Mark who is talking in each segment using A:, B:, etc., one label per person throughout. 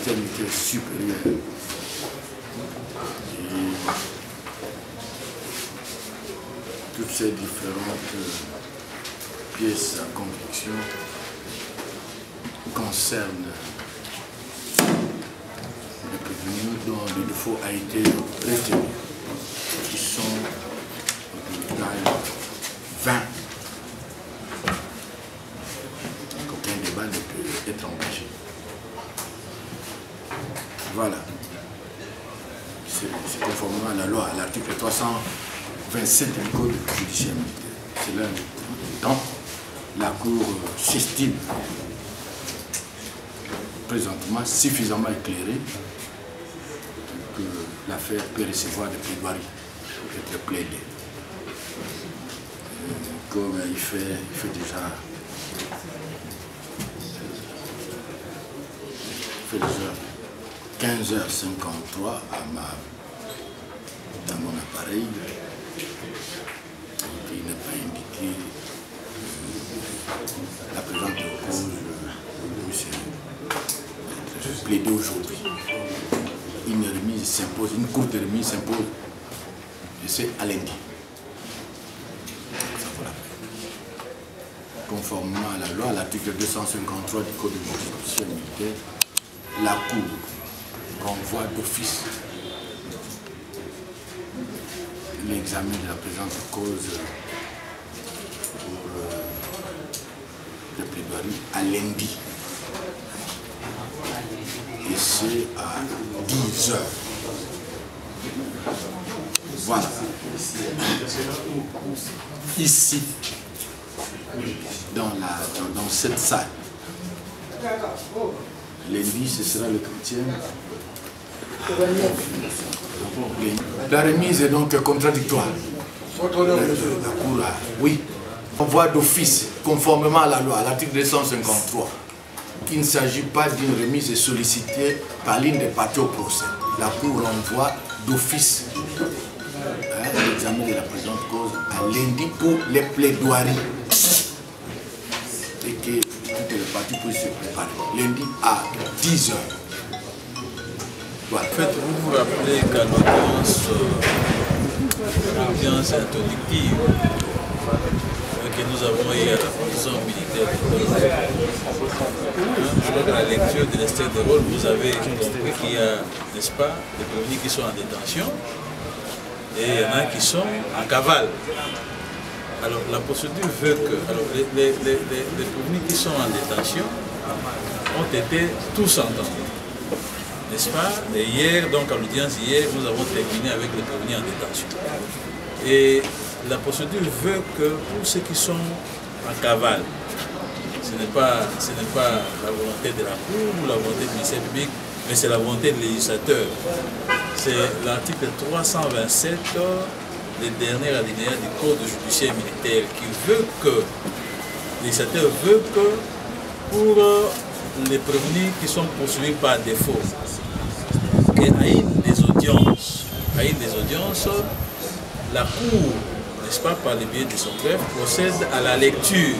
A: judiciaire militaire supérieur. Et toutes ces différentes pièces à conviction concernent les prévenus dont le défaut a été retenu, qui sont au total 20. Qu'aucun débat ne peut être engagé. Voilà. C'est conformément à la loi, à l'article 327 du Code judiciaire militaire. C'est là temps, la Cour s'estime présentement suffisamment éclairée que l'affaire peut recevoir des plaidoiries pour être plaidée. Comme il fait déjà 15h53 dans mon appareil. Il n'est pas indiqué la présente cause de plaider aujourd'hui. Une remise s'impose, une courte remise s'impose, et c'est à lundi. Ça vaut la peine. Conformément à la loi, à l'article 253 du Code judiciaire militaire, la Cour renvoie d'office l'examen de la présente cause pour le plaidoirie à lundi. Et c'est à 10 heures. Voilà. Ici, dans cette salle. Lundi, ce sera le 30e. La remise est donc contradictoire. La Cour a, oui, envoie d'office, conformément à la loi, à l'article 253, qu'il ne s'agit pas d'une remise sollicitée par l'une des parties au procès. La Cour renvoie d'office l'examen de la présente cause à lundi pour les plaidoiries. Et que toutes les parties puissent se préparer. Lundi à 10 heures. Voilà.
B: En fait, vous vous rappelez qu'à l'audience introductive que nous avons eu à la prison militaire, à la lecture de l'extrait de rôle, vous avez compris qu'il y a, n'est-ce pas, des prévenus qui sont en détention et il y en a qui sont en cavale. Alors la procédure veut que les prévenus qui sont en détention ont été tous entendus. N'est-ce pas? Et hier, donc à l'audience hier, nous avons terminé avec les prévenus en détention. Et la procédure veut que pour ceux qui sont en cavale, ce n'est pas la volonté de la Cour ou la volonté du ministère public, mais c'est la volonté du législateur. C'est l'article 327, le dernier alinéa du Code judiciaire militaire, qui veut que, le législateur veut que pour les prévenus qui sont poursuivis par défaut, qu'à une des audiences, la Cour, n'est-ce pas, par le biais de son greffe, procède à la lecture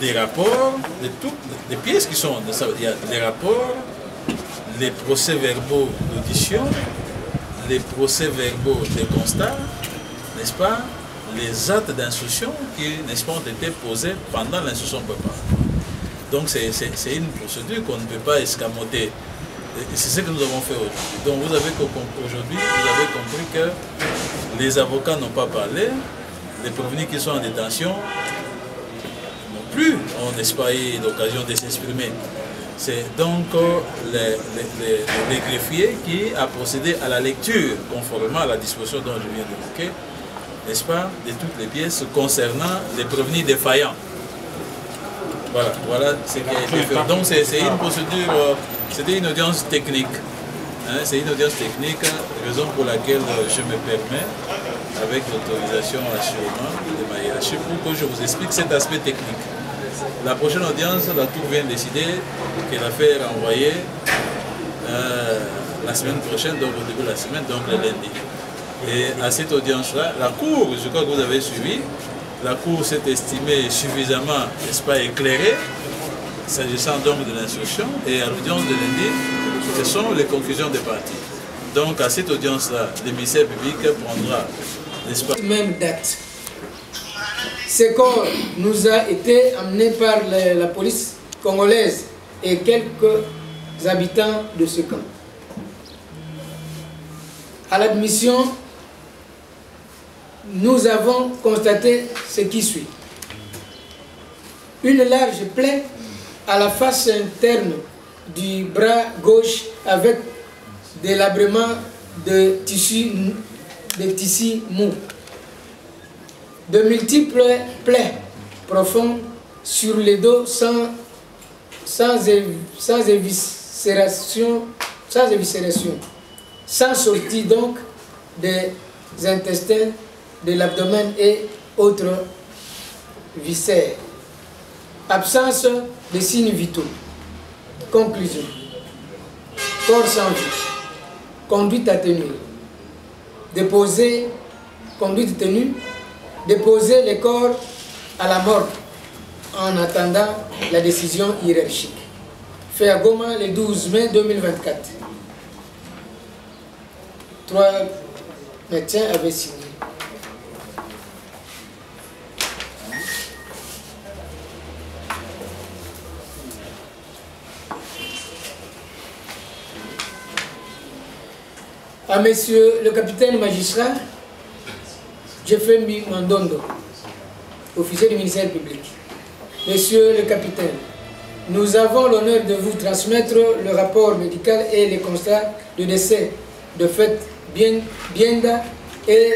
B: des rapports, de toutes les pièces qui sont, il y a les rapports, les procès-verbaux d'audition, les procès-verbaux de constat, n'est-ce pas, les actes d'instruction qui, n'est-ce pas, ont été posés pendant l'instruction préparée. Donc c'est une procédure qu'on ne peut pas escamoter. C'est ce que nous avons fait aujourd'hui. Donc vous avez aujourd'hui, vous avez compris que les avocats n'ont pas parlé, les prévenus qui sont en détention non plus ont, n'est-ce pas, eu l'occasion de s'exprimer. C'est donc les greffiers qui a procédé à la lecture, conformément à la disposition dont je viens d'évoquer, n'est-ce pas, de toutes les pièces concernant les prévenus défaillants. Voilà ce qui a été fait. Donc c'est une procédure, c'était une audience technique. Hein, c'est une audience technique, raison pour laquelle je me permets, avec l'autorisation assurément de ma hiérarchie, pour que je vous explique cet aspect technique. La prochaine audience, la Cour vient de décider que l'affaire est envoyée la semaine prochaine, donc au début de la semaine, donc le lundi. Et à cette audience-là, la Cour, je crois que vous avez suivi, la Cour s'est estimée suffisamment, n'est-ce pas, éclairée s'agissant donc de l'instruction, et à l'audience de lundi, ce sont les conclusions des parties. Donc à cette audience-là, le ministère public prendra, n'est-ce pas,
C: même date. Ce corps nous a été amené par la police congolaise et quelques habitants de ce camp. À l'admission, nous avons constaté ce qui suit. Une large plaie à la face interne du bras gauche avec délabrement de tissu mou. De multiples plaies profondes sur le dos sans éviscération, sans sortie donc des intestins, de l'abdomen et autres viscères. Absence de signes vitaux. Conclusion. Corps sans vie. Conduite à tenir. Conduite tenue. Déposer les corps à la morgue en attendant la décision hiérarchique. Fait à Goma le 12 mai 2024. 3 médecins avaient signé. À monsieur le capitaine magistrat, Jeffrey Mandondo, officier du ministère public. Monsieur le capitaine, nous avons l'honneur de vous transmettre le rapport médical et les constats de décès de fait Bienda et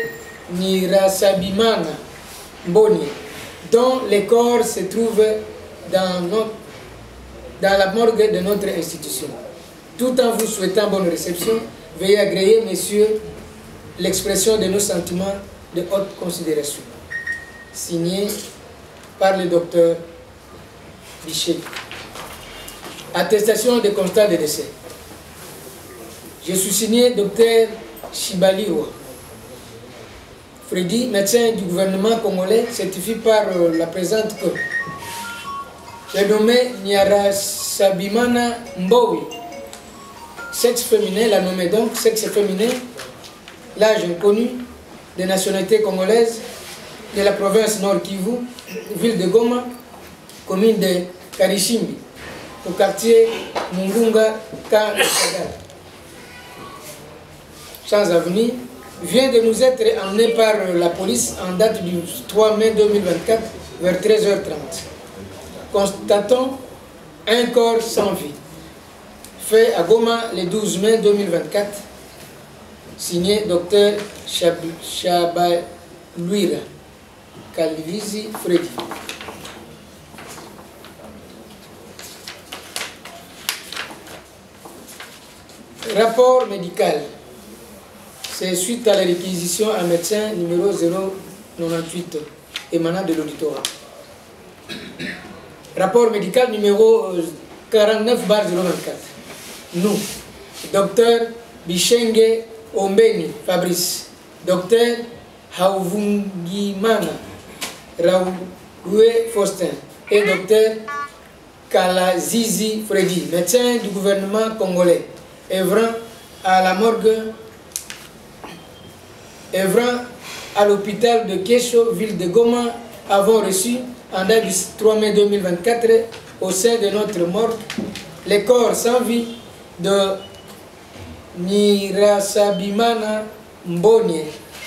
C: Nirasabimana Mboni, dont les corps se trouvent dans la morgue de notre institution. Tout en vous souhaitant bonne réception, veuillez agréer, messieurs, l'expression de nos sentiments de haute considération. Signé par le docteur Bichet. Attestation de constat de décès. Je suis signé docteur Shibaliwa Freddy, médecin du gouvernement congolais, certifié par la présente que j'ai nommé Nyarasabimana Mbowi. Sexe féminin, la nommé donc sexe féminin, l'âge inconnu, de nationalité congolaise, de la province Nord Kivu, ville de Goma, commune de Karishimbi, au quartier Mungunga, Kansaga. Sans avenir, vient de nous être emmené par la police en date du 3 mai 2024 vers 13h30. Constatons un corps sans vie. Fait à Goma le 12 mai 2024, signé Dr Shabaluira Kalivisi Freddy. Rapport médical. C'est suite à la réquisition à médecin numéro 098 émanant de l'auditorat. Rapport médical numéro 49/024. Nous, docteur Bichenge Ombeni Fabrice, docteur Hauvungimana Raoue Faustin et docteur Kalazizi Freddy, médecin du gouvernement congolais, œuvrant à la morgue, œuvrant à l'hôpital de Kesho, ville de Goma, avons reçu en date du 3 mai 2024 au sein de notre morgue les corps sans vie de Nirasabimana Mboni,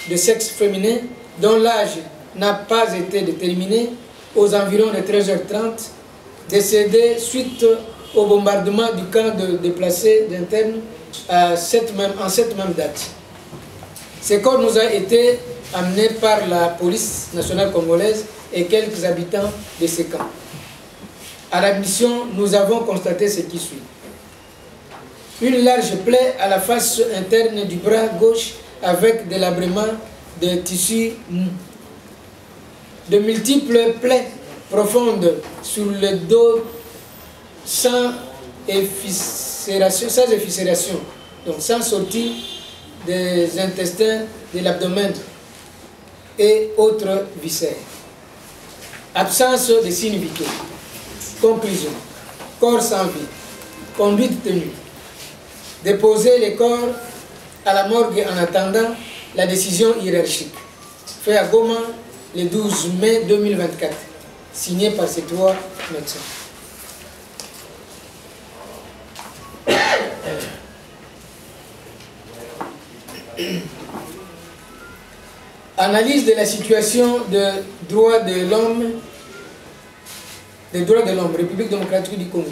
C: de sexe féminin, dont l'âge n'a pas été déterminé, aux environs de 13h30, décédé suite au bombardement du camp de déplacés d'internes en cette même date. Ce corps nous a été amené par la police nationale congolaise et quelques habitants de ce camp. À l'admission, nous avons constaté ce qui suit. Une large plaie à la face interne du bras gauche avec délabrement de tissu mou. De multiples plaies profondes sur le dos sans efficération, donc sans sortie des intestins, de l'abdomen et autres viscères. Absence de signes vitaux. Conclusion. corps sans vie. Conduite tenue. Déposer les corps à la morgue en attendant la décision hiérarchique. Fait à Goma le 12 mai 2024. Signé par ces 3 médecins. Analyse de la situation des droits de l'homme, République démocratique du Congo.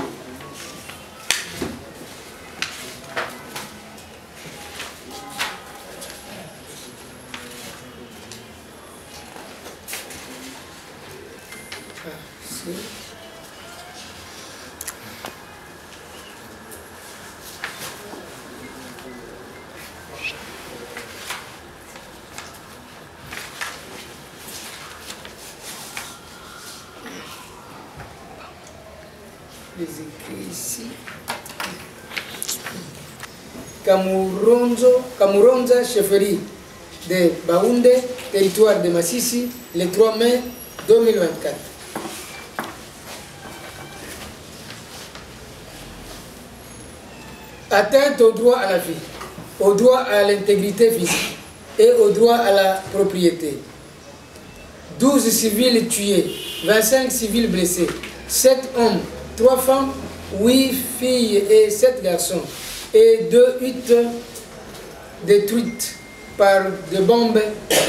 C: Les écrits ici. Kamuronza, chefferie de Baounde, territoire de Massissi, le 3 mai 2024. Atteinte au droit à la vie, au droit à l'intégrité physique et au droit à la propriété. 12 civils tués, 25 civils blessés, 7 hommes, 3 femmes, 8 filles et 7 garçons, et 2 huttes détruites par des bombes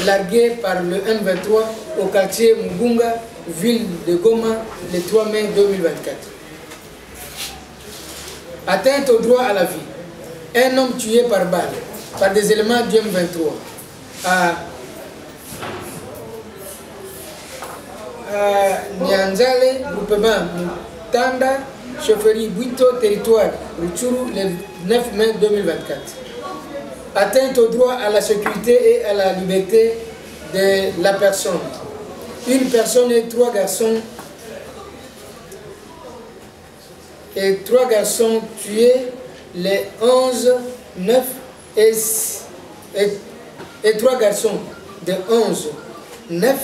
C: larguées par le M23 au quartier Mugunga, ville de Goma, le 3 mai 2024. Atteinte au droit à la vie. Un homme tué par balle par des éléments du M23 à Nyanzale, groupement Mutanda, chefferie Buito, territoire Rutshuru, le 9 mai 2024. Atteinte au droit à la sécurité et à la liberté de la personne. Une personne et 3 garçons tués les 11, 9 et 3 garçons de 11, 9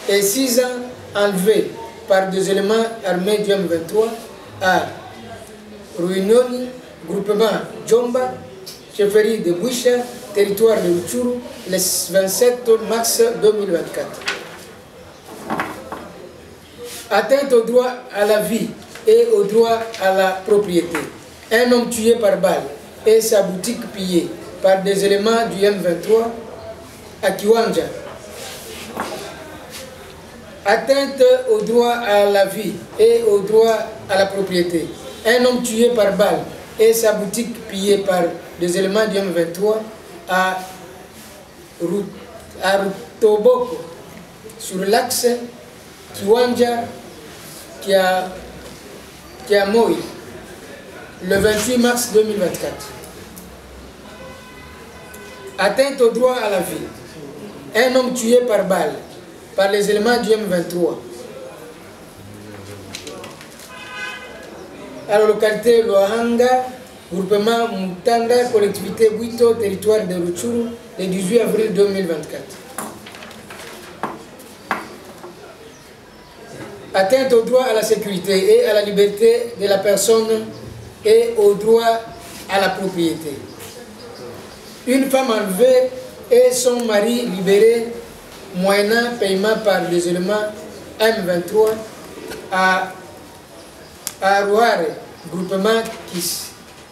C: et 6 ans enlevés par des éléments armés du M23 à Ruinoni, groupement Djomba, chefferie de Boucha, territoire de Rutshuru, le 27 mars 2024. Atteinte au droit à la vie et au droit à la propriété. Un homme tué par balle et sa boutique pillée par des éléments du M23 à Kiwanja. Atteinte au droit à la vie et au droit à la propriété. Un homme tué par balle et sa boutique pillée par des éléments du M23 à Rutoboko, sur l'axe Kiwanja Kiamoi, le 28 mars 2024. Atteinte au droit à la vie. Un homme tué par balle par les éléments du M23. À la localité Loahanga, groupement Mutanda, collectivité Buito, territoire de Rutshuru, le 18 avril 2024. Atteinte au droit à la sécurité et à la liberté de la personne et au droit à la propriété. Une femme enlevée et son mari libéré moyennant paiement par des éléments M23 à Arouare, groupement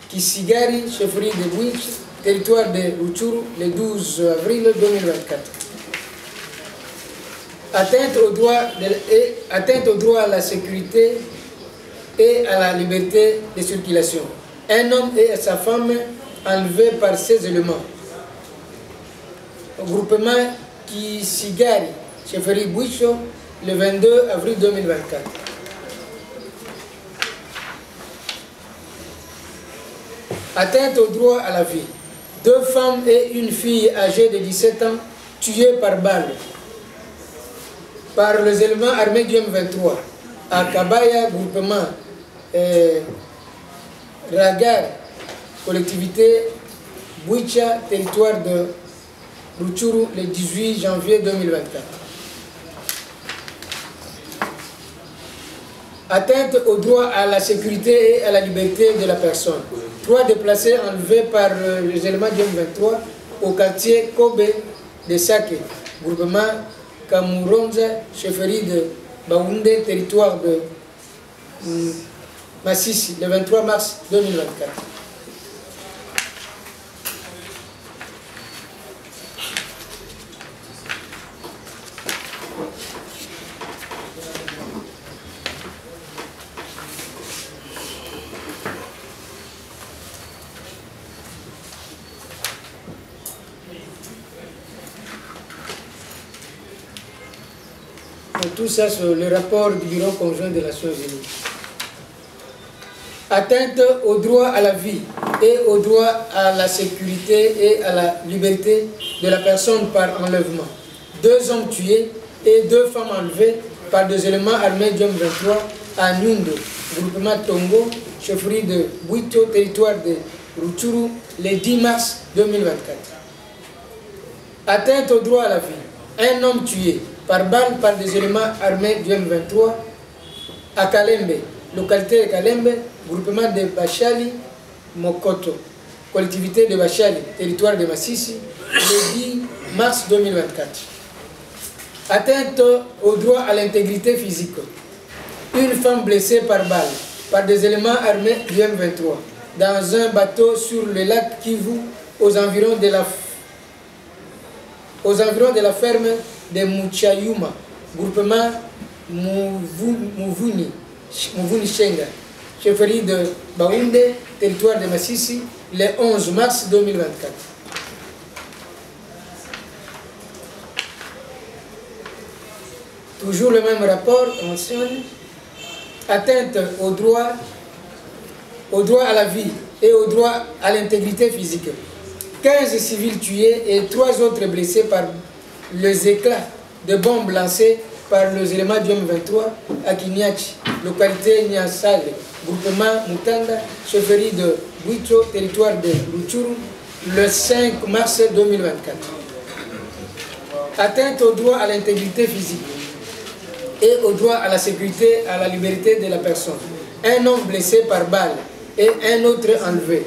C: Kisigari, chefferie de Bouich, territoire de Rutshuru, le 12 avril 2024. Atteinte au droit à la sécurité et à la liberté de circulation. Un homme et sa femme enlevés par ces éléments. Groupement Kisigari, chefferie Bouicho, le 22 avril 2024. Atteinte au droit à la vie. 2 femmes et une fille âgée de 17 ans tuées par balle par les éléments armés du M23 à Kabaya, groupement Ragar, collectivité Bouicha, territoire de Rutshuru, le 18 janvier 2024. Atteinte au droit à la sécurité et à la liberté de la personne. 3 déplacés enlevés par les éléments du M23 au quartier Kobe de Sake, groupement Kamuronza, chefferie de Baoundé, territoire de Massissi, le 23 mars 2024. Tout ça, c'est le rapport du Bureau conjoint des Nations Unies. Atteinte au droit à la vie et au droit à la sécurité et à la liberté de la personne par enlèvement. 2 hommes tués et 2 femmes enlevées par des éléments armés du M23 à Nyundo, groupement Tongo, chefferie de Bwito, territoire de Rutshuru, le 10 mars 2024. Atteinte au droit à la vie. 1 homme tué par balle par des éléments armés du M23 à Kalembe, localité de Kalembe, groupement de Bachali Mokoto, collectivité de Bachali, territoire de Massissi, le 10 mars 2024. Atteinte au droit à l'intégrité physique. 1 femme blessée par balle par des éléments armés du M23 dans un bateau sur le lac Kivu aux environs de la ferme de Muchayuma, groupement Muvuni Shenga, chefferie de Baoundé, territoire de Massissi, le 11 mars 2024. Toujours le même rapport mentionne atteinte au droit à la vie et au droit à l'intégrité physique. 15 civils tués et 3 autres blessés par les éclats de bombes lancés par les éléments du M23 à Kinyachi, localité Nyasale, groupement Mutanda, chefferie de Bwito, territoire de Rutshuru, le 5 mars 2024. Atteinte au droit à l'intégrité physique et au droit à la sécurité et à la liberté de la personne. 1 homme blessé par balle et 1 autre enlevé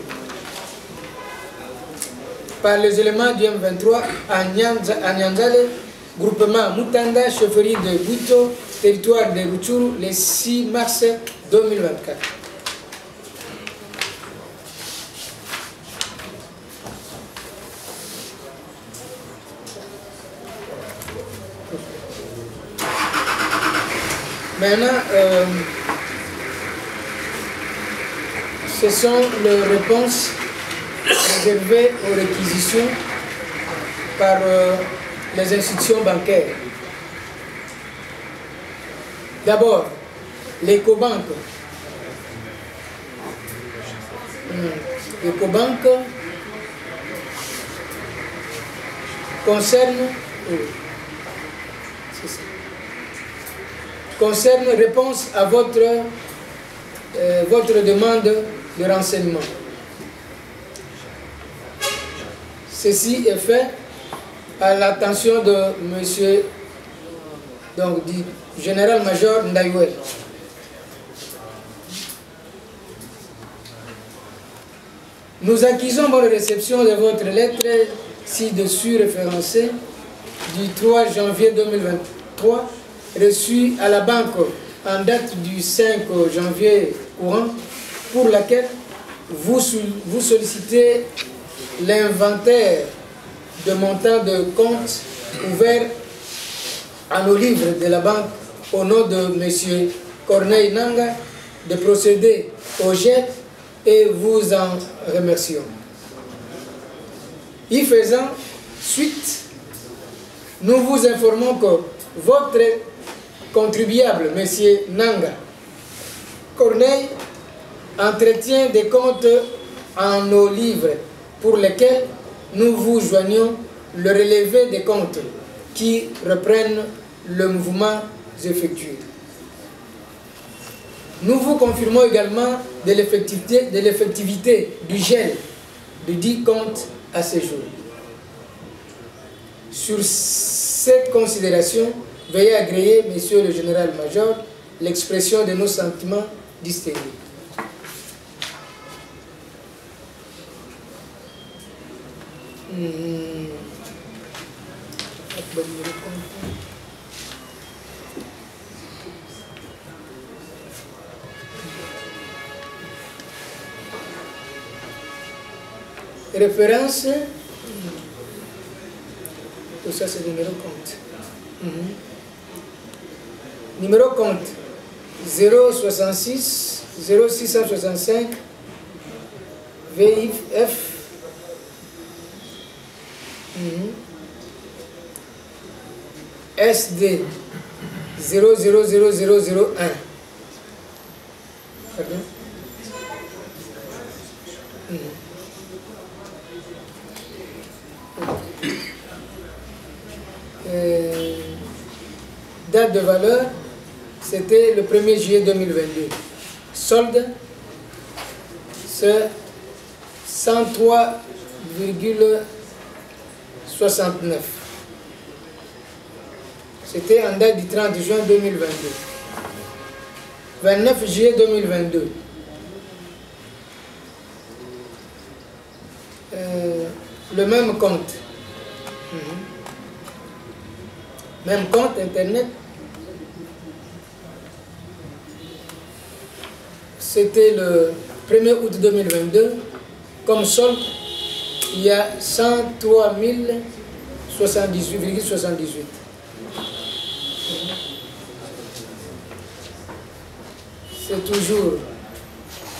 C: par les éléments du M23 à Nyanzale, groupement Mutanda, chefferie de Bwito, territoire de Rutshuru, le 6 mars 2024. Maintenant, ce sont les réponses réservées aux réquisitions par les institutions bancaires. D'abord, l'Ecobank. L'Ecobank concerne réponse à votre demande de renseignement. Ceci est fait à l'attention de monsieur, donc du général-major Ndaïwel. Nous acquisons bonne réception de votre lettre ci-dessus référencée du 3 janvier 2023 reçue à la banque en date du 5 janvier courant, pour laquelle vous sollicitez l'inventaire de montants de comptes ouverts à nos livres de la banque au nom de M. Corneille Nanga, de procéder au gel et vous en remercions. Y faisant suite, nous vous informons que votre contribuable, M. Nanga Corneille, entretient des comptes en nos livres pour lesquels nous vous joignons le relevé des comptes qui reprennent le mouvement effectué. Nous vous confirmons également de l'effectivité du gel de 10 comptes à ce jour. Sur cette considération, veuillez agréer, Monsieur le Général-Major, l'expression de nos sentiments distingués. Référence, tout ça c'est numéro compte. Numéro compte 066 0665 VIF SD 000001. Pardon? Date de valeur, c'était le 1er juillet 2022. Solde, c'est 103,69. C'était en date du 30 juin 2022. 29 juillet 2022. Le même compte. Même compte internet. C'était le 1er août 2022. Comme solde, il y a 103 078,78. C'est toujours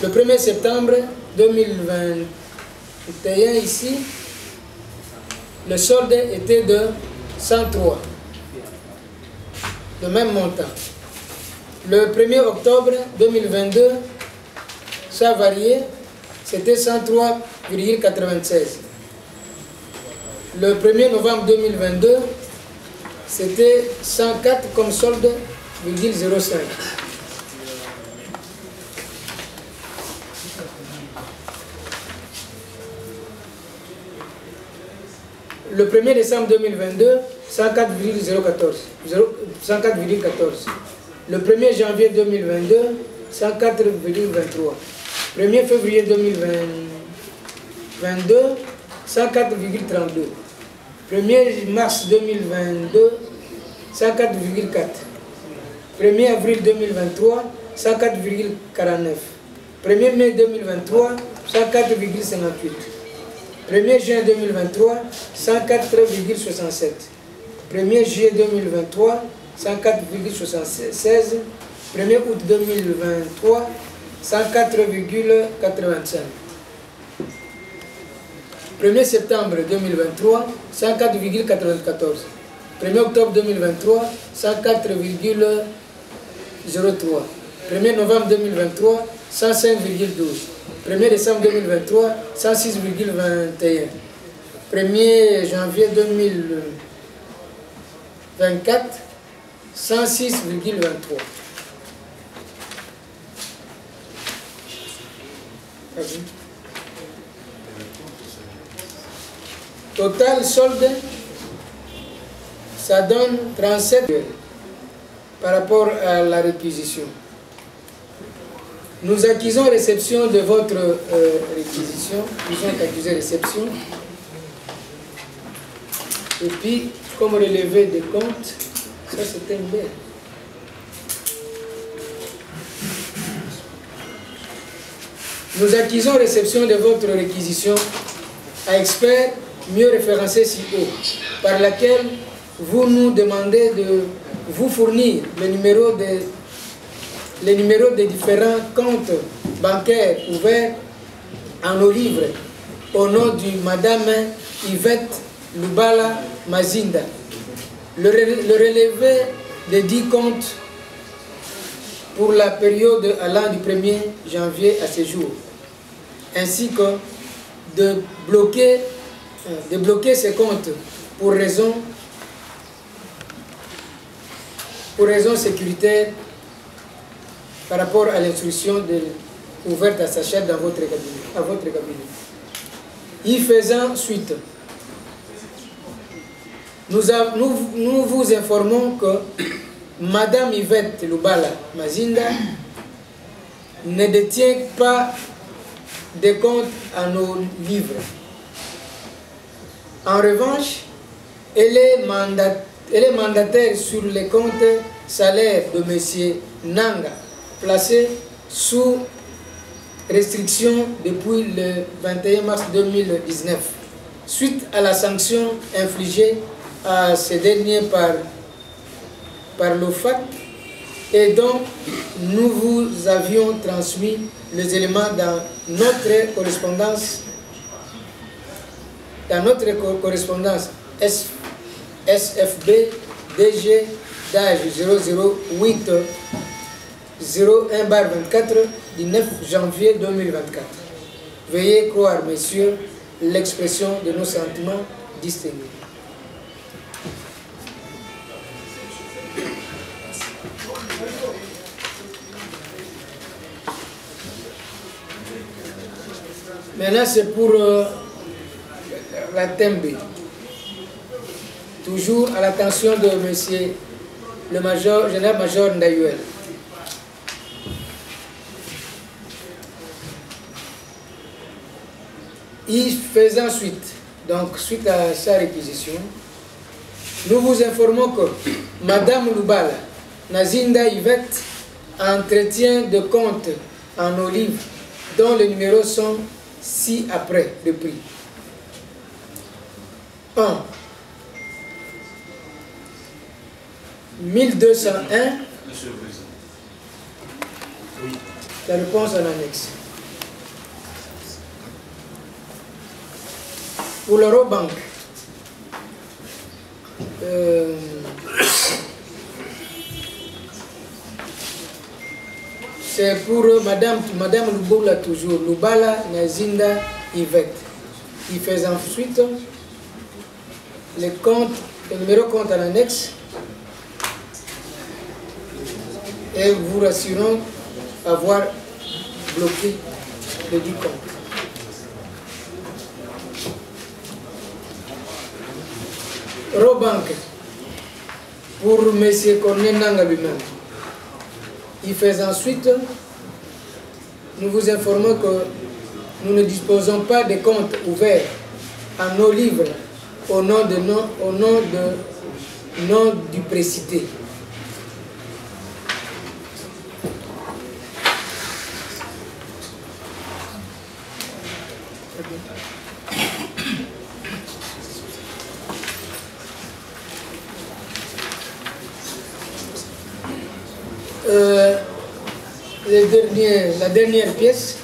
C: le 1er septembre 2021 ici. Le solde était de 103. Le même montant. Le 1er octobre 2022, ça a varié, c'était 103,96. Le 1er novembre 2022, c'était 104 comme solde,05. Le 1er décembre 2022, 104,014. 104,14. Le 1er janvier 2022, 104,23. 1er février 2022, 104,32. 1er mars 2022, 104,4. 1er avril 2023, 104,49. 1er mai 2023, 104,58. 1er juin 2023, 104,67. 1er juillet 2023, 104,76. 1er août 2023, 104,85. 1er septembre 2023, 104,94. 1er octobre 2023, 104,03. 1er novembre 2023, 105,12. 1er décembre 2023, 106,21. 1er janvier 2024, 106,23. Total solde, ça donne 37 par rapport à la réquisition. Nous accusons réception de votre réquisition, nous sommes accusés réception. Et puis, comme relevé des comptes, ça c'était une belle. Nous accusons réception de votre réquisition à expert mieux référencé si haut, par laquelle vous nous demandez de vous fournir les numéros des différents comptes bancaires ouverts en nos livres au nom de Madame Yvette Lubala Mazinda. Le relevé des 10 comptes pour la période allant du 1er janvier à ce jour, ainsi que de bloquer ces comptes pour raison sécuritaire par rapport à l'instruction ouverte à sa chef dans votre cabinet. Y faisant suite, nous vous informons que Madame Yvette Lubala Mazinda ne détient pas de compte à nos livres. En revanche, elle est mandataire sur les comptes salaires de M. Nanga, placés sous restriction depuis le 21 mars 2019, suite à la sanction infligée à ce dernier par l'OFAC et dont nous vous avions transmis les éléments dans notre correspondance SFB DG d'âge 008 01/24 du 9 janvier 2024. Veuillez croire, messieurs, l'expression de nos sentiments distingués. Maintenant, c'est pour la Tembe. Toujours à l'attention de monsieur le général-major Ndayuel. Il faisant suite, donc suite à sa réquisition, nous vous informons que Madame Lubala Nazinda Yvette entretient de comptes en olive dont les numéros sont ci-après repris. 1. 1201. La réponse en annexe. Pour l'Eurobank, c'est pour Madame Lubala toujours, Lubala Nazinda Yvette. Il fait ensuite le numéro compte en annexe et vous rassurons avoir bloqué le dit compte. Robank, pour M. Corneille Nanga lui-même. Il fait ensuite, nous vous informons que nous ne disposons pas de comptes ouverts en nos livres au nom du précité. La dernière pièce,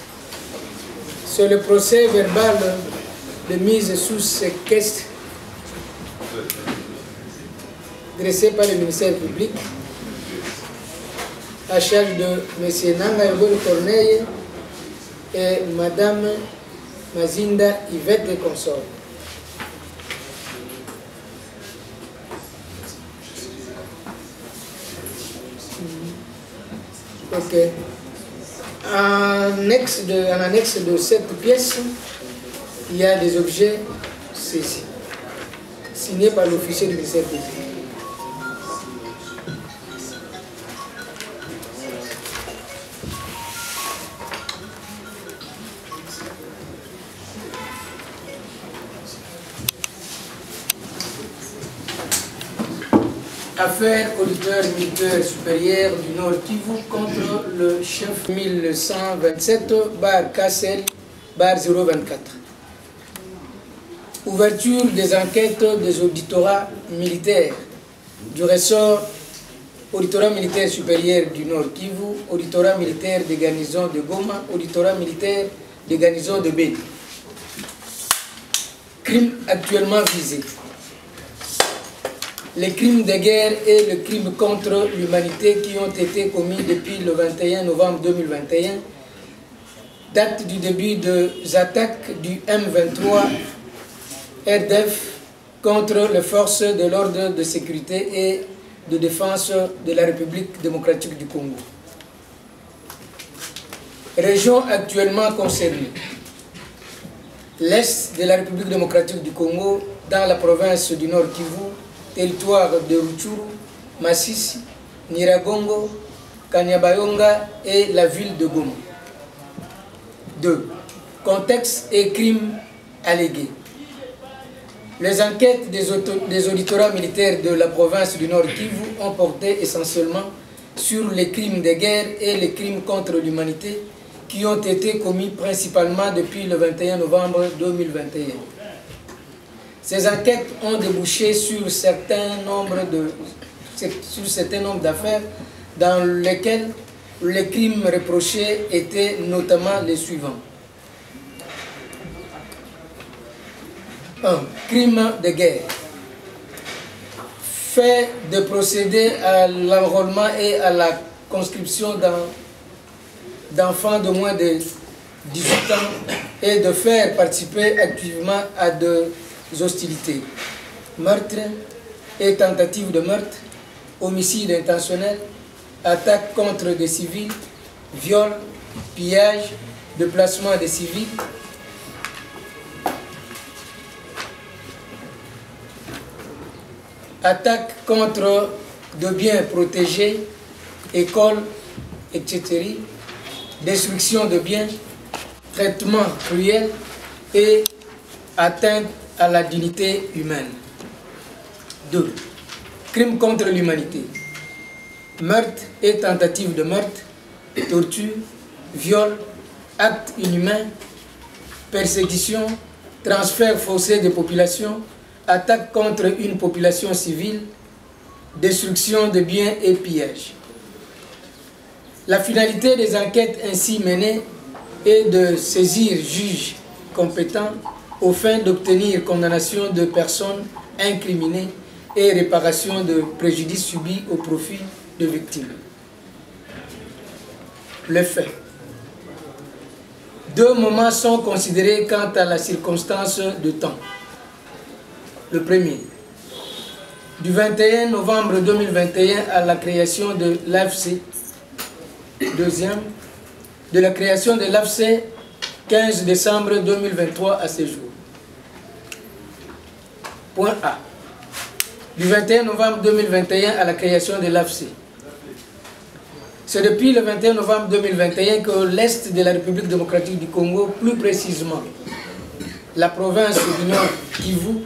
C: c'est le procès verbal de mise sous séquestre dressé par le ministère public à charge de M. Nanga Yobolo Corneille et Mme Mazinda Yvette et consorts. Ok. En annexe de cette pièce, il y a des objets saisis, signés par l'officier du ministère public. Affaire auditeur militaire supérieur du Nord Kivu contre le chef 1127 bar Kassel bar 024. Ouverture des enquêtes des auditorat militaires du ressort auditorat militaire supérieur du Nord Kivu, auditorat militaire des garnisons de Goma, auditorat militaire des garnisons de Beni. Crimes actuellement visés. Les crimes de guerre et les crimes contre l'humanité qui ont été commis depuis le 21 novembre 2021, date du début des attaques du M23 RDF contre les forces de l'ordre de sécurité et de défense de la République démocratique du Congo. Régions actuellement concernées. L'Est de la République démocratique du Congo, dans la province du Nord Kivu, territoire de Rutshuru, Massissi, Nyiragongo, Kanyabayonga et la ville de Goma. 2. Contexte et crimes allégués. Les enquêtes des auditorat militaires de la province du Nord Kivu ont porté essentiellement sur les crimes de guerre et les crimes contre l'humanité qui ont été commis principalement depuis le 21 novembre 2021. Ces enquêtes ont débouché sur un certain nombre d'affaires dans lesquelles les crimes reprochés étaient notamment les suivants. 1. Crime de guerre. Fait de procéder à l'enrôlement et à la conscription d'enfants de moins de 18 ans et de faire participer activement à des hostilités. Meurtre et tentative de meurtre, homicide intentionnel, attaque contre des civils, viol, pillage, déplacement des civils, attaque contre de biens protégés, écoles, etc., destruction de biens, traitement cruel et atteinte à la dignité humaine. 2. Crimes contre l'humanité. Meurtre et tentative de meurtre, torture, viol, actes inhumains, persécution, transfert forcé des populations, attaque contre une population civile, destruction de biens et pillage. La finalité des enquêtes ainsi menées est de saisir juges compétents aux fins d'obtenir condamnation de personnes incriminées et réparation de préjudices subis au profit de victimes. Le fait. 2 moments sont considérés quant à la circonstance de temps. Le premier, du 21 novembre 2021 à la création de l'AFC. Deuxième, de la création de l'AFC 15 décembre 2023 à ce jour. Point A. Du 21 novembre 2021 à la création de l'AFC. C'est depuis le 21 novembre 2021 que l'Est de la République démocratique du Congo, plus précisément la province du Nord Kivu,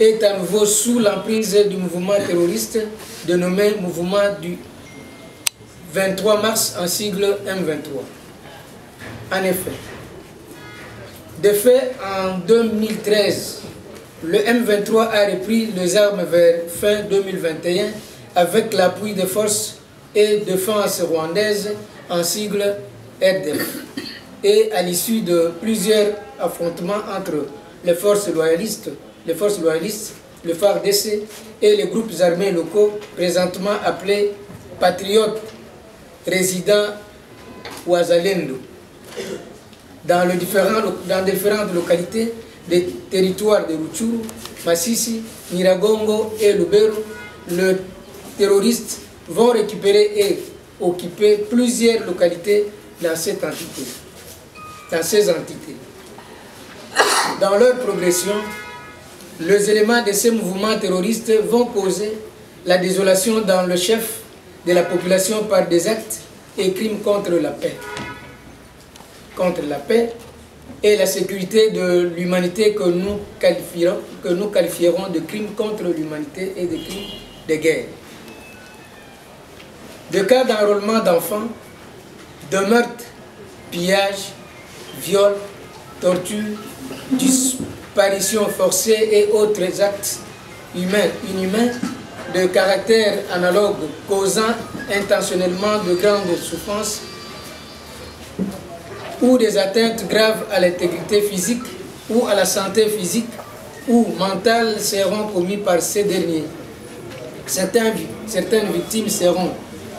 C: est à nouveau sous l'emprise du mouvement terroriste dénommé Mouvement du 23 mars en sigle M23. En effet, de fait, en 2013, le M23 a repris les armes vers fin 2021 avec l'appui des forces et défense rwandaises en sigle RDF. Et à l'issue de plusieurs affrontements entre les forces loyalistes, le FARDC et les groupes armés locaux présentement appelés patriotes résidents Ouazalendo dans différentes localités des territoires de Rutshuru, Masisi, Nyiragongo et Lubero. Les terroristes vont récupérer et occuper plusieurs localités dans ces entités. Dans leur progression, les éléments de ces mouvements terroristes vont causer la désolation dans le chef de la population par des actes et crimes contre la paix. Contre la paix et la sécurité de l'humanité que nous qualifierons de crimes contre l'humanité et de crimes de guerre. De cas d'enrôlement d'enfants, de meurtres, pillages, viols, tortures, disparitions forcées et autres actes inhumains de caractère analogue causant intentionnellement de grandes souffrances ou des atteintes graves à l'intégrité physique ou à la santé physique ou mentale seront commis par ces derniers. Certaines victimes seront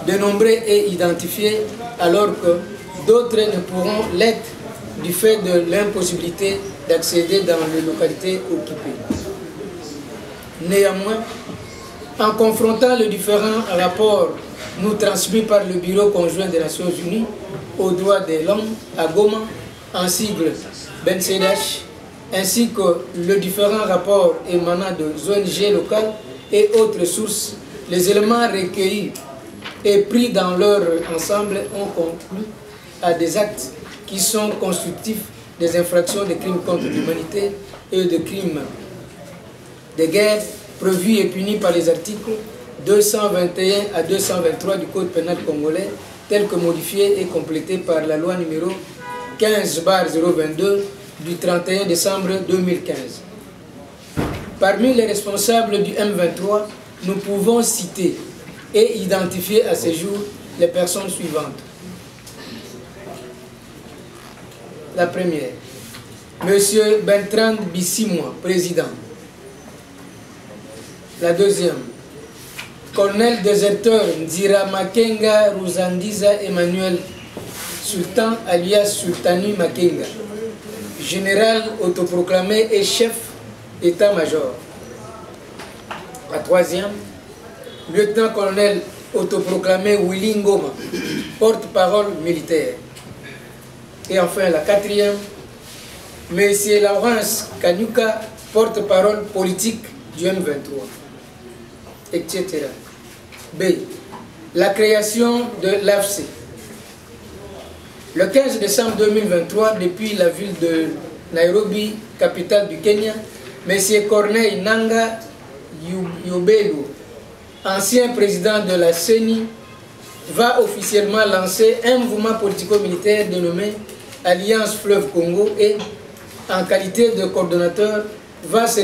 C: dénombrées et identifiées alors que d'autres ne pourront l'être du fait de l'impossibilité d'accéder dans les localités occupées. Néanmoins, en confrontant les différents rapports nous transmis par le Bureau conjoint des Nations Unies aux droits de l'homme à Goma, en sigle BNCDH, ainsi que les différents rapports émanant de ONG locales et autres sources, les éléments recueillis et pris dans leur ensemble ont conclu à des actes qui sont constitutifs des infractions de crimes contre l'humanité et de crimes de guerre prévus et punis par les articles 221 à 223 du Code pénal congolais, tel que modifié et complété par la loi numéro 15/022 du 31 décembre 2015. Parmi les responsables du M23, nous pouvons citer et identifier à ce jour les personnes suivantes. La première, M. Bertrand Bisimwa, président. La deuxième, colonel déserteur Nzira Makenga Ruzandiza Emmanuel Sultan alias Sultani Makenga, général autoproclamé et chef d'état-major. La troisième, lieutenant-colonel autoproclamé Willy Ngoma, porte-parole militaire. Et enfin la quatrième, M. Laurence Kanyuka, porte-parole politique du M23, etc. B. La création de l'AFC. Le 15 décembre 2023, depuis la ville de Nairobi, capitale du Kenya, M. Corneille Nanga Yobelu, ancien président de la CENI, va officiellement lancer un mouvement politico-militaire dénommé Alliance Fleuve Congo et, en qualité de coordonnateur, va se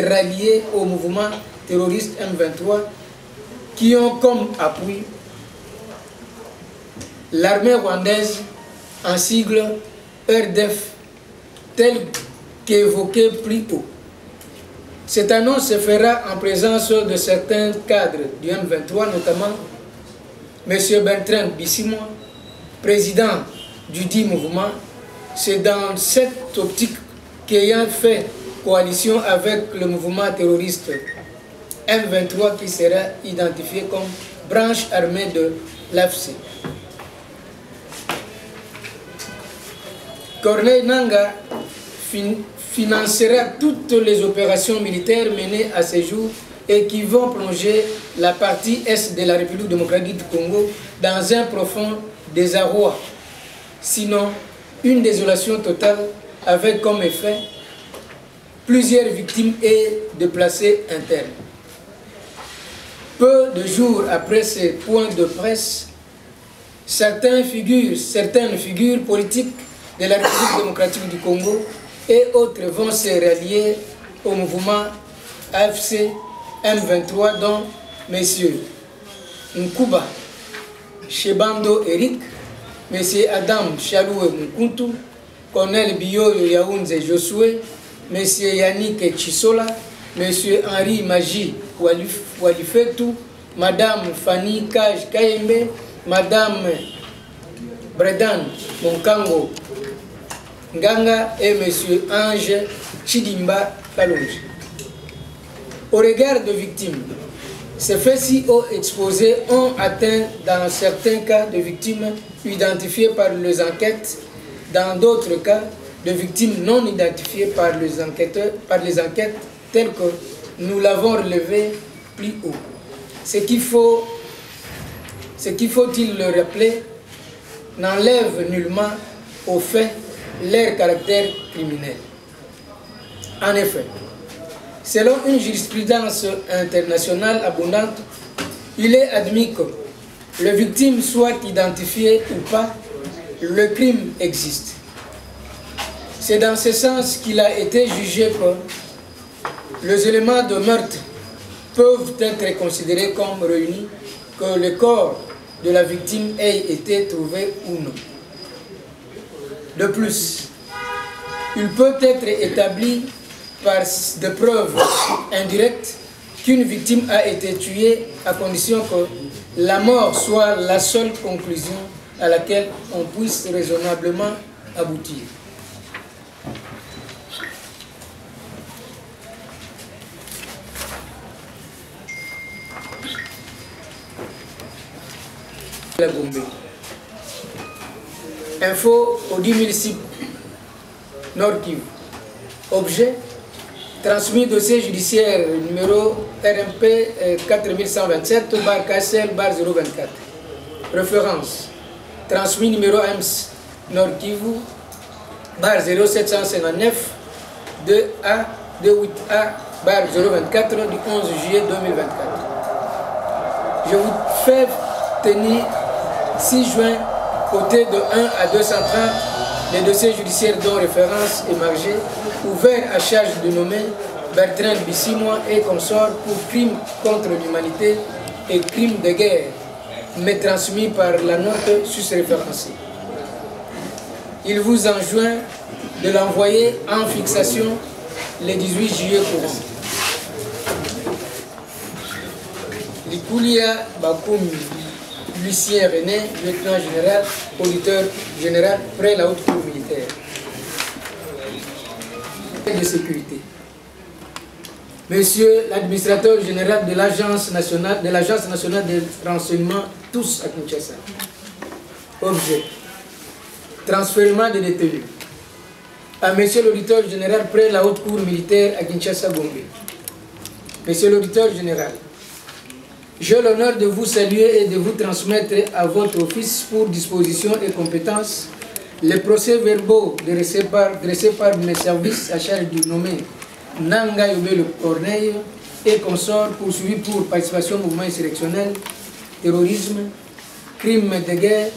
C: rallier au mouvement terroriste M23 qui ont comme appui l'armée rwandaise en sigle RDF, tel qu'évoqué plus haut. Cette annonce se fera en présence de certains cadres du M23, notamment M. Bertrand Bisimwa, président du dit mouvement. C'est dans cette optique qu'ayant fait coalition avec le mouvement terroriste M23 qui sera identifié comme branche armée de l'AFC. Corneille Nanga financera toutes les opérations militaires menées à ce jour et qui vont plonger la partie est de la République démocratique du Congo dans un profond désarroi, sinon une désolation totale, avec comme effet plusieurs victimes et déplacés internes. Peu de jours après ces points de presse, certaines figures politiques de la République démocratique du Congo et autres vont se rallier au mouvement AFC M23, dont M. Nkuba Shebando Eric, M. Adam Chaloué Mkuntu, Colonel Biyoyo Yaounze Josué, M. Yannick Chisola, M. Henri Maji Walifetu, Madame Fanny Kaj Kayembe, Madame Bredan Monkango Nganga et M. Ange Chidimba Kalonji. Au regard de victimes, ces faits si haut exposés ont atteint dans certains cas de victimes identifiées par les enquêtes, dans d'autres cas de victimes non identifiées par les enquêtes telles que nous l'avons relevé plus haut. Ce qu'il faut-il le rappeler, n'enlève nullement au fait leur caractère criminel. En effet, selon une jurisprudence internationale abondante, il est admis que les victimes soient identifiées ou pas, le crime existe. C'est dans ce sens qu'il a été jugé que les éléments de meurtre peuvent être considérés comme réunis, que le corps de la victime ait été trouvé ou non. De plus, il peut être établi par des preuves indirectes qu'une victime a été tuée à condition que la mort soit la seule conclusion à laquelle on puisse raisonnablement aboutir. La Gombe. Info au 10 000 sites Nord Kivu. Objet, Transmis dossier judiciaire numéro RMP 4127/KSL/024. Référence. Transmis numéro AMS Nord Kivu /0759 2A 28A/024 du 11 juillet 2024. Je vous fais tenir 6 juin côté de 1 à 230 les dossiers judiciaires dont référence émargée ouverts à charge de nommer Bertrand Bissimois et consorts pour crimes contre l'humanité et crimes de guerre, mais transmis par la note sus-référencée. Il vous enjoint de l'envoyer en fixation le 18 juillet courant. Likulia Bakoum Lucien René, lieutenant général, auditeur général, près la haute cour militaire de sécurité. Monsieur l'administrateur général de l'Agence nationale de renseignement, tous à Kinshasa. Objet. Transfèrement des détenus. À monsieur l'auditeur général près la haute cour militaire à Kinshasa-Gombe. Monsieur l'auditeur général, j'ai l'honneur de vous saluer et de vous transmettre à votre office pour disposition et compétence les procès-verbaux dressés par mes services à charge du nommé Nanga Yobel Corneille et consorts poursuivis pour participation au mouvement insurrectionnel, terrorisme, crimes de guerre,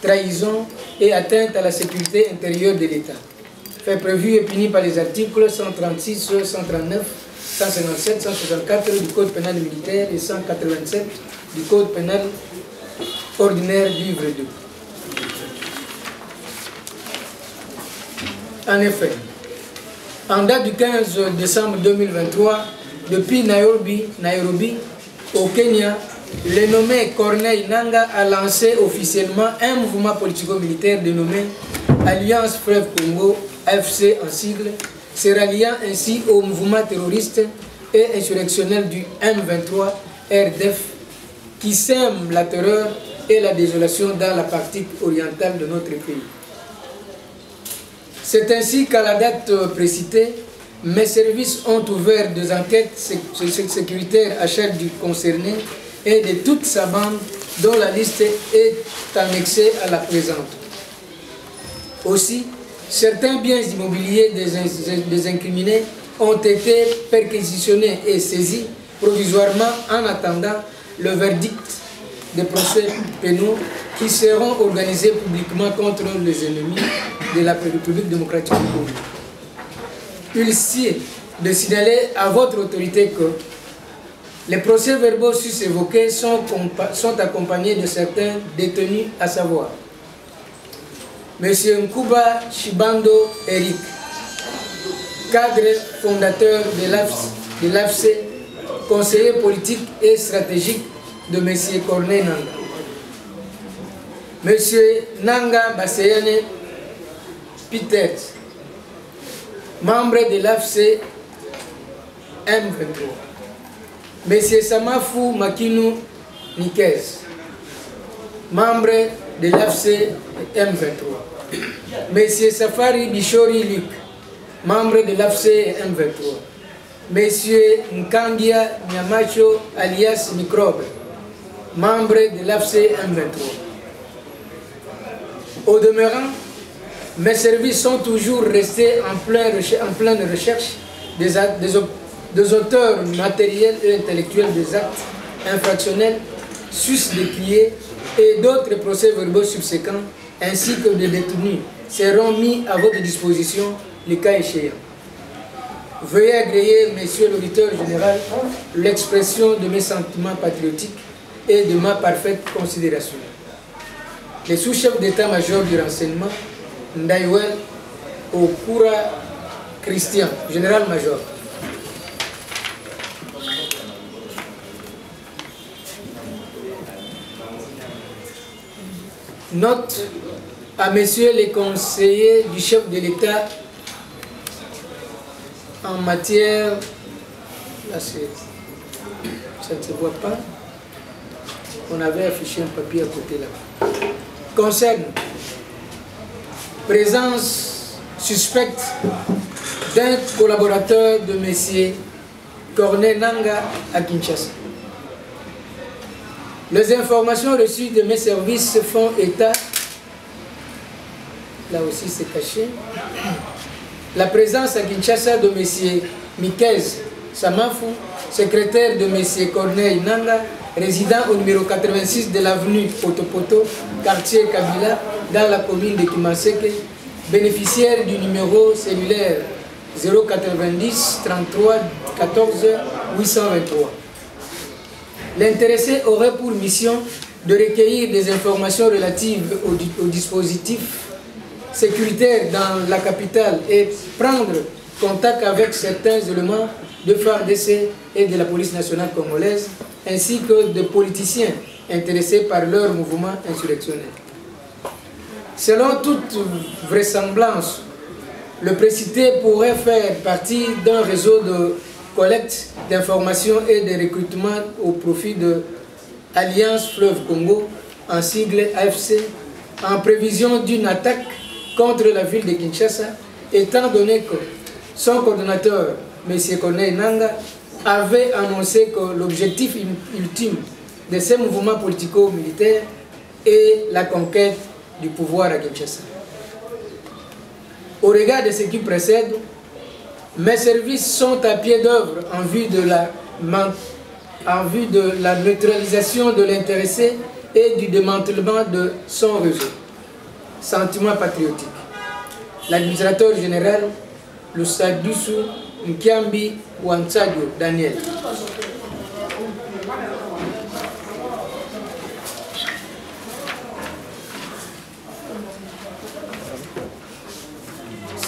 C: trahison et atteinte à la sécurité intérieure de l'État. Fait prévu et puni par les articles 136, 139, 157, 164 du Code pénal militaire et 187 du Code pénal ordinaire livre 2. En effet, en date du 15 décembre 2023, depuis Nairobi, au Kenya, le nommé Corneille Nanga a lancé officiellement un mouvement politico-militaire dénommé Alliance Fleuve Congo, AFC en sigle, se ralliant ainsi au mouvement terroriste et insurrectionnel du M23 RDF qui sème la terreur et la désolation dans la partie orientale de notre pays. C'est ainsi qu'à la date précitée, mes services ont ouvert des enquêtes sécuritaires à charge du concerné et de toute sa bande dont la liste est annexée à la présente. Aussi, certains biens immobiliers des incriminés ont été perquisitionnés et saisis provisoirement en attendant le verdict des procès pénaux qui seront organisés publiquement contre les ennemis de la République démocratique du Congo. Il sied de signaler à votre autorité que les procès-verbaux sus-évoqués sont accompagnés de certains détenus, à savoir M. Nkuba Chibando Eric, cadre fondateur de l'AFC, conseiller politique et stratégique de M. Corneille Nanga. M. Nanga Baseyane Peter, membre de l'AFC M23. M. Samafou Makinu Nikez, membre de l'AFC M23. M. Safari Bishori Luc, membre de l'AFC M23. M. Nkandia Nyamacho alias Microbe, membre de l'AFC M23. Au demeurant, mes services sont toujours restés en pleine recherche des auteurs matériels et intellectuels des actes infractionnels sus-décriés et d'autres procès-verbaux subséquents, ainsi que des détenus, seront mis à votre disposition le cas échéant. Veuillez agréer, Monsieur l'auditeur général, l'expression de mes sentiments patriotiques et de ma parfaite considération. Le sous-chef d'état-major du renseignement, Ndaiwel Okura Christian, général-major. Note à messieurs les conseillers du chef de l'État en matière, là ça ne se voit pas, on avait affiché un papier à côté là, concerne présence suspecte d'un collaborateur de M. Corneille Nangaa à Kinshasa. Les informations reçues de mes services font état, là aussi c'est caché, la présence à Kinshasa de M. Mikez Samafu, secrétaire de M. Corneille Nangaa, résident au numéro 86 de l'avenue Potopoto, quartier Kabila, dans la commune de Kimaseke, bénéficiaire du numéro cellulaire 090 33 14 823. L'intéressé aurait pour mission de recueillir des informations relatives au dispositif sécuritaire dans la capitale et prendre contact avec certains éléments de FARDC et de la police nationale congolaise, ainsi que de politiciens intéressés par leur mouvement insurrectionnel. Selon toute vraisemblance, le précité pourrait faire partie d'un réseau de collecte d'informations et de recrutement au profit de Alliance Fleuve Congo, en sigle AFC, en prévision d'une attaque contre la ville de Kinshasa, étant donné que son coordonnateur, M. Corneille Nangaa, avait annoncé que l'objectif ultime de ces mouvements politico-militaires est la conquête du pouvoir à Kinshasa. Au regard de ce qui précède, mes services sont à pied d'œuvre en vue de la neutralisation de l'intéressé et du démantèlement de son réseau. Sentiment patriotique. L'administrateur général, Lusadusu Nkiambi Wansadio Daniel.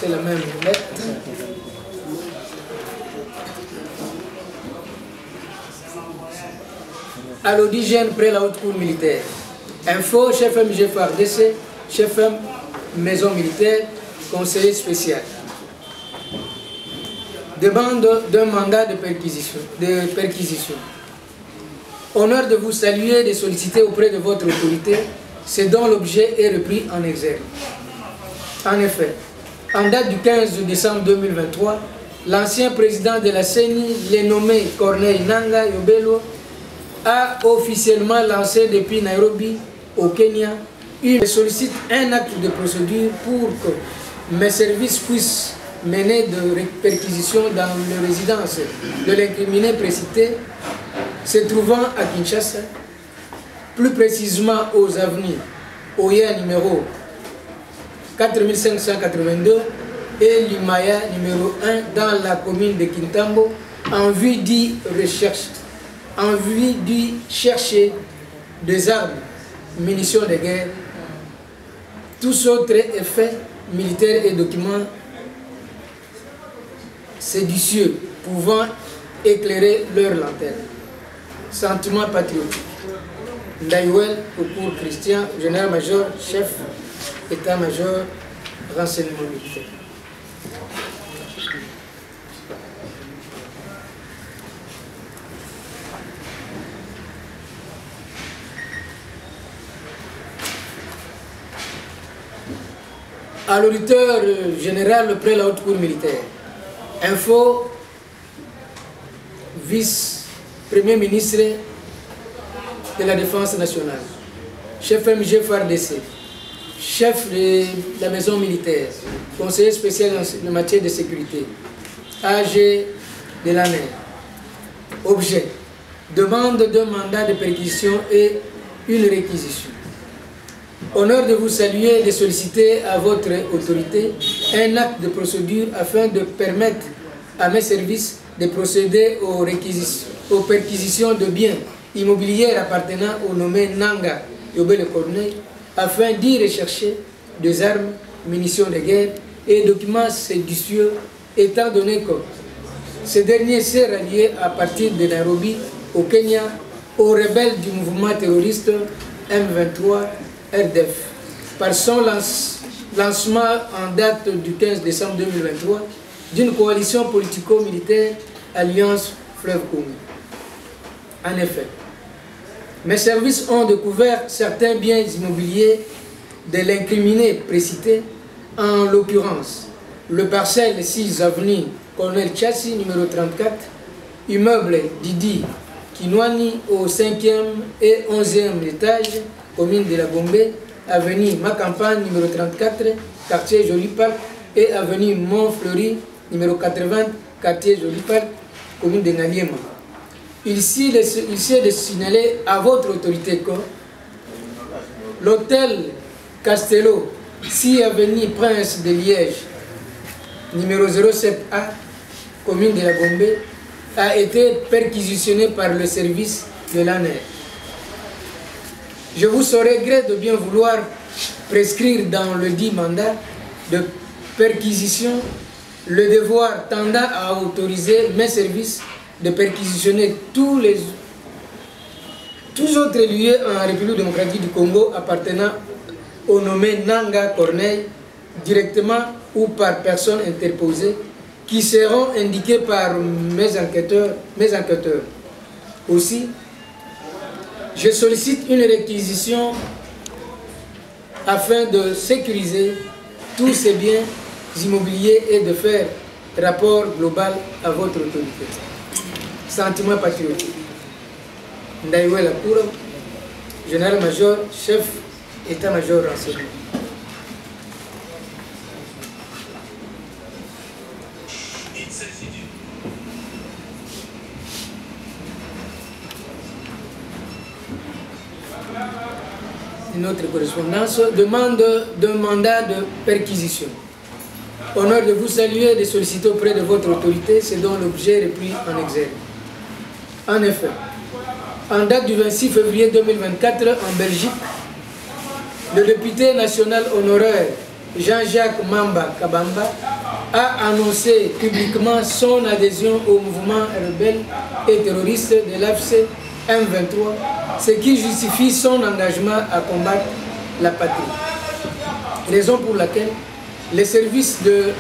C: C'est la même lettre. À l'Audigène, près la haute cour militaire. Info, chef MG FARDC, chef M, maison militaire, conseiller spécial. Demande d'un mandat de perquisition. Honneur de vous saluer et de solliciter auprès de votre autorité ce dont l'objet est repris en exergue. En effet, en date du 15 décembre 2023, l'ancien président de la CENI, le nommé Corneille Nangaa Yobelo, a officiellement lancé depuis Nairobi, au Kenya, il sollicite un acte de procédure pour que mes services puissent mener de perquisitions dans la résidence de l'incriminé précité, se trouvant à Kinshasa, plus précisément aux avenues Oya numéro 4582 et Limaya numéro 1 dans la commune de Kintambo, en vue d'y chercher des armes, munitions de guerre, tous autres effets militaires et documents séditieux pouvant éclairer leur lanterne. Sentiment patriotique. Ndaïwel, au cours Christian, général-major, chef, état-major, renseignement militaire. À l'auditeur général près la haute cour militaire. Info, vice-premier ministre de la Défense nationale, chef MG FARDC, chef de la maison militaire, conseiller spécial en matière de sécurité, AG de l'ANER. Objet, demande d'un mandat de perquisition et une réquisition. Honneur de vous saluer et de solliciter à votre autorité un acte de procédure afin de permettre à mes services de procéder aux perquisitions de biens immobiliers appartenant au nommé Nangaa Yobelo Corneille afin d'y rechercher des armes, munitions de guerre et documents séditieux, étant donné que ce dernier s'est rallié à partir de Nairobi au Kenya aux rebelles du mouvement terroriste M23 RDF par son lancement en date du 15 décembre 2023 d'une coalition politico-militaire Alliance Fleuve Congo. En effet, mes services ont découvert certains biens immobiliers de l'incriminé précité, en l'occurrence le parcelle 6 avenue Colonel Chassi, numéro 34, immeuble Didi Kinwani au 5e et 11e étage, commune de la Gombe, avenue Macampagne, numéro 34, quartier Joli Parc, et avenue Montfleury, numéro 80, quartier Joli Parc, commune de Ngaliema. Ici, il s'est de signaler à votre autorité que l'hôtel Castello, 6 avenue Prince de Liège, numéro 07A, commune de la Gombe, a été perquisitionné par le service de l'ANER. Je vous saurais gré de bien vouloir prescrire dans le dit mandat de perquisition le devoir tendant à autoriser mes services de perquisitionner tous autres lieux en République démocratique du Congo appartenant au nommé Nanga Corneille, directement ou par personne interposée, qui seront indiqués par mes enquêteurs. Aussi, je sollicite une réquisition afin de sécuriser tous ces biens immobiliers et de faire rapport global à votre autorité. Sentiment patriotique. Ndaïwe Lakoura, général-major, chef état-major renseignement. Notre correspondance demande d'un mandat de perquisition. Honneur de vous saluer et de solliciter auprès de votre autorité ce dont l'objet est pris en exergue. En effet, en date du 26 février 2024 en Belgique, le député national honoraire Jean-Jacques Mamba Kabamba a annoncé publiquement son adhésion au mouvement rebelle et terroriste de l'AFC M23, ce qui justifie son engagement à combattre la patrie. Raison pour laquelle les services de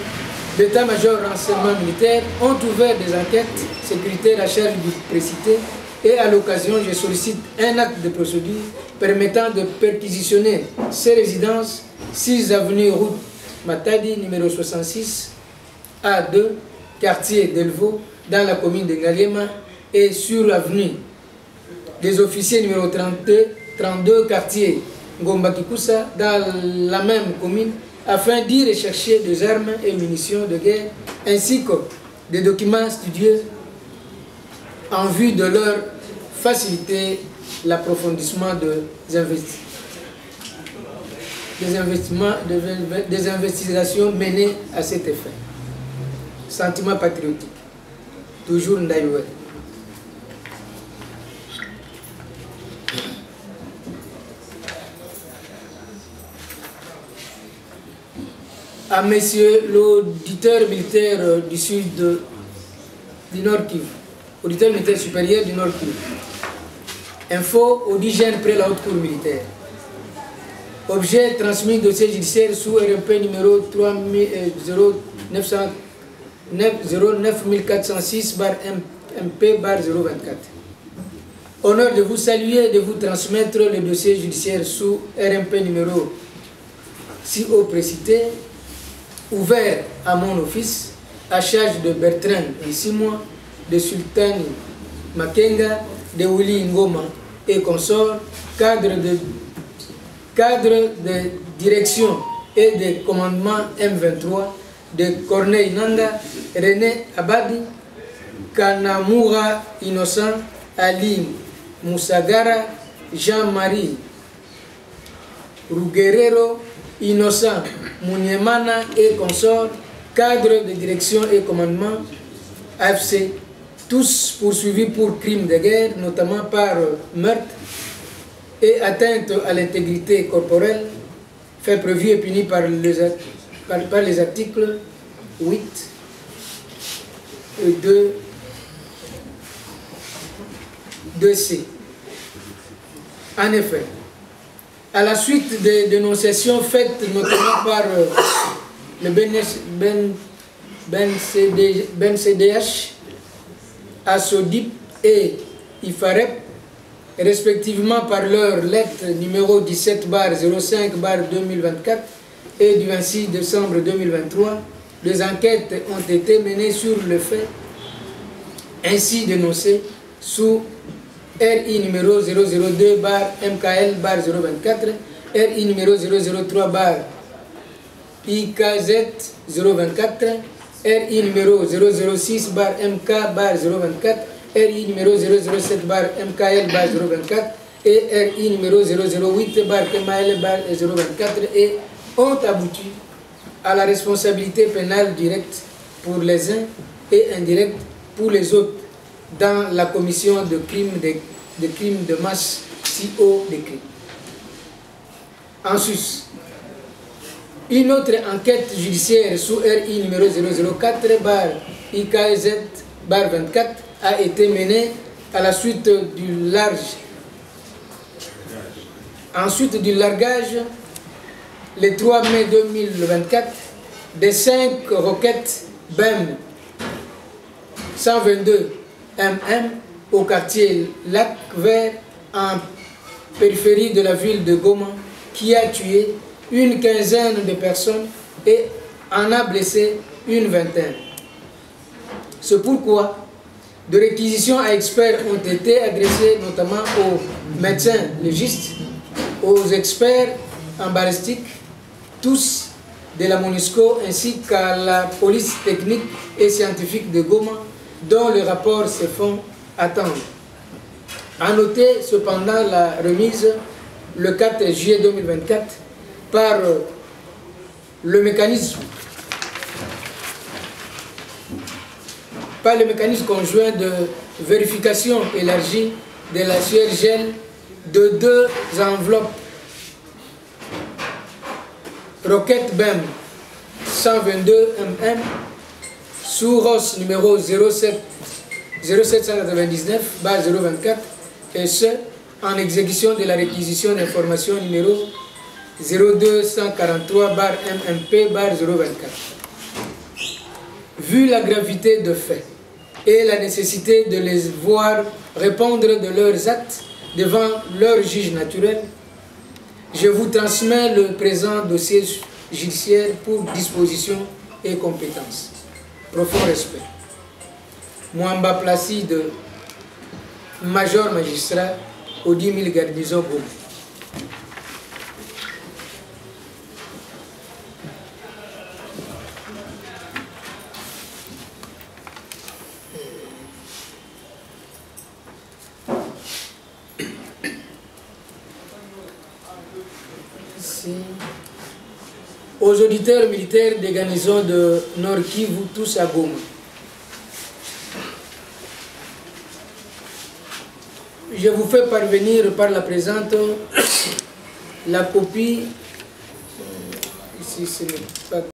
C: l'état-major renseignement militaire ont ouvert des enquêtes sécuritaires à charge du précité et à l'occasion, je sollicite un acte de procédure permettant de perquisitionner ces résidences 6 avenue route Matadi, numéro 66, A2, quartier Delvaux, dans la commune de Ngaliema, et sur l'avenue des officiers numéro 32, quartier Ngomba-Kikusa, dans la même commune, afin d'y rechercher des armes et munitions de guerre, ainsi que des documents studieux en vue de leur faciliter l'approfondissement des investigations menées à cet effet. Sentiment patriotique. Toujours Ndaïwe. À monsieur l'auditeur militaire du sud du Nord Kivu, auditeur militaire supérieur du Nord Kivu. Info audigène près la haute cour militaire. Objet transmis dossier judiciaire sous RMP numéro 09406/MP/024. Honneur de vous saluer et de vous transmettre le dossier judiciaire sous RMP numéro si haut précité, ouvert à mon office, à charge de Bertrand et 6 mois, de Sultani Makenga, de Willy Ngoma et consorts, cadre de direction et de commandement M23, de Corneille Nanga, René Abadi, Kanamura Innocent, Ali Moussagara, Jean-Marie Ruguerero, Innocent Mouniemana et consorts, cadre de direction et commandement AFC, tous poursuivis pour crimes de guerre, notamment par meurtre et atteinte à l'intégrité corporelle, fait prévu et puni par les articles 8 et 2C. En effet, à la suite des dénonciations faites notamment par le BNCDH, ASODIP et IFAREP, respectivement par leur lettre numéro 17/05/2024 et du 26 décembre 2023, des enquêtes ont été menées sur le fait ainsi dénoncé sous RI numéro 002 MKL 024, RI numéro 003 IKZ 024, RI numéro 006 MK 024, RI numéro 007 MKL 024 et RI numéro 008 KML 024 et ont abouti à la responsabilité pénale directe pour les uns et indirecte pour les autres dans la commission de crimes de masse si haut décrit. En sus, une autre enquête judiciaire sous RI numéro 004 IKZ 24 a été menée à la suite du largage le 3 mai 2024 des 5 roquettes BEM 122 MM au quartier Lac Vert en périphérie de la ville de Goma, qui a tué une quinzaine de personnes et en a blessé une vingtaine. C'est pourquoi de réquisitions à experts ont été adressées notamment aux médecins légistes, aux experts en balistique, tous de la MONUSCO, ainsi qu'à la police technique et scientifique de Goma, dont les rapports se font attendre. À noter cependant la remise le 4 juillet 2024 par le mécanisme conjoint de vérification élargie de la CIRGL de 2 enveloppes Roquette BEM 122 MM sous ROS numéro 0799 024 et ce en exécution de la réquisition d'information numéro 0243 MMP 024. Vu la gravité de faits et la nécessité de les voir répondre de leurs actes devant leur juge naturel, je vous transmets le présent dossier judiciaire pour disposition et compétence. Profond respect. Mwamba Placide, major magistrat au 10 000 garnison Goma. Aux auditeurs militaires des garnisons de Nord Kivu, tous à Goma. Je vous fais parvenir par la présente la copie, ici ce n'est pas